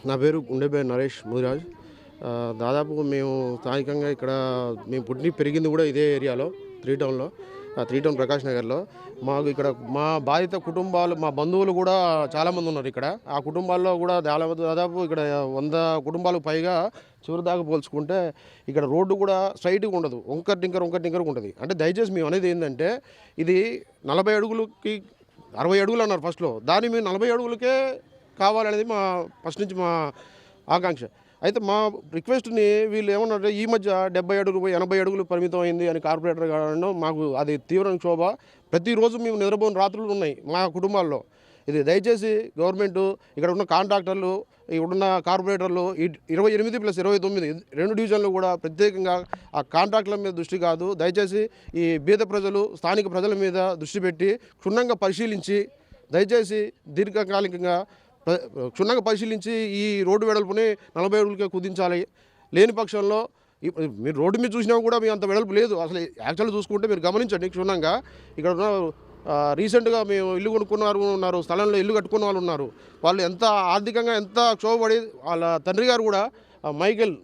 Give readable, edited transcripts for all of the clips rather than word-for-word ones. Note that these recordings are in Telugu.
నా పేరు గుండెపల్లి నరేష్ ముదిరాజ్. దాదాపు మేము స్థానికంగా ఇక్కడ మేము పుట్టి పెరిగింది కూడా ఇదే ఏరియాలో, 3 టౌన్లో, 3 టౌన్ ప్రకాష్ నగర్లో. మాకు ఇక్కడ మా బాధిత కుటుంబాలు, మా బంధువులు కూడా చాలామంది ఉన్నారు ఇక్కడ. ఆ కుటుంబాల్లో కూడా దాదాపు ఇక్కడ 100 కుటుంబాలకు పైగా చివరి దాకా పోల్చుకుంటే ఇక్కడ రోడ్డు కూడా స్ట్రైట్గా ఉండదు, వంకర టింకర్ ఉంటుంది. అంటే దయచేసి మేము అనేది ఏంటంటే, ఇది 40 అడుగులకి 60 అడుగులు అన్నారు ఫస్ట్లో, దాన్ని మేము 40 అడుగులకే కావాలనేది మా ఫస్ట్ నుంచి మా ఆకాంక్ష. అయితే మా రిక్వెస్ట్ని వీళ్ళు ఏమన్నారంటే, ఈ మధ్య 70 అడుగులు 80 అడుగులు పరిమితం అయింది అని కార్పొరేటర్ గారు, మాకు అది తీవ్రమైన క్షోభ. ప్రతిరోజు మేము నిద్రపోయిన రాత్రులు ఉన్నాయి మా కుటుంబాల్లో. ఇది దయచేసి గవర్నమెంట్, ఇక్కడ ఉన్న కాంట్రాక్టర్లు, ఇక్కడ ఉన్న కార్పొరేటర్లు, 28+29 2 డివిజన్లు కూడా ప్రత్యేకంగా ఆ కాంట్రాక్టుల మీద దృష్టి కాదు, దయచేసి ఈ బీద ప్రజలు, స్థానిక ప్రజల మీద దృష్టి పెట్టి క్షుణ్ణంగా పరిశీలించి, దయచేసి దీర్ఘకాలికంగా క్షుణ్ణంగా పరిశీలించి ఈ రోడ్డు వెడల్పుని 40 అడుగులకే కుదించాలి. లేని పక్షంలో మీరు రోడ్డు మీద చూసినా కూడా మీ అంత వెడల్పు లేదు. అసలు యాక్చువల్గా చూసుకుంటే మీరు గమనించండి క్షుణ్ణంగా. ఇక్కడ ఉన్న రీసెంట్గా మేము ఇల్లు ఉన్నారు, స్థలంలో ఇల్లు కట్టుకున్న వాళ్ళు ఉన్నారు. వాళ్ళు ఎంత ఆర్థికంగా ఎంత క్షోభపడి, వాళ్ళ తండ్రి గారు కూడా మైకేల్,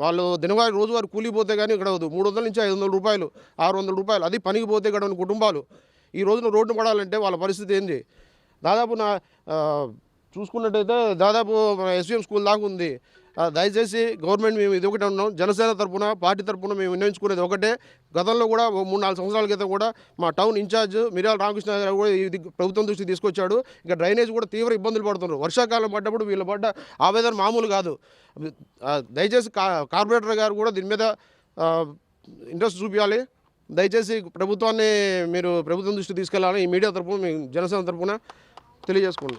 వాళ్ళు దినవారి రోజువారి కూలిపోతే కానీ గడవదు. 300 నుంచి 500 రూపాయలు, 600 రూపాయలు, అది పనికి పోతే గడవని కుటుంబాలు ఈ రోజున రోడ్డు పడాలంటే వాళ్ళ పరిస్థితి ఏంది? దాదాపు చూసుకున్నట్టయితే దాదాపు ఎస్విఎం స్కూల్ దాకా ఉంది. దయచేసి గవర్నమెంట్ మేము ఇది ఒకటే ఉన్నాం, జనసేన తరఫున, పార్టీ తరఫున మేము నిర్ణయించుకునేది ఒకటే. గతంలో కూడా 3-4 సంవత్సరాల క్రితం కూడా మా టౌన్ ఇన్ఛార్జ్ మిర్యాల రామకృష్ణ గారు కూడా ఇది ప్రభుత్వం దృష్టికి తీసుకొచ్చాడు. ఇక డ్రైనేజ్ కూడా తీవ్ర ఇబ్బందులు పడుతున్నారు. వర్షాకాలం పడ్డప్పుడు వీళ్ళు పడ్డ ఆవేదన మామూలు కాదు. దయచేసి కార్పొరేటర్ గారు కూడా దీని మీద ఇంట్రెస్ట్ చూపించాలి. దయచేసి ప్రభుత్వాన్ని మీరు ప్రభుత్వం దృష్టికి తీసుకెళ్లాలని ఈ మీడియా తరఫున, మేము జనసేన తరఫున తెలియజేసుకుంటాం.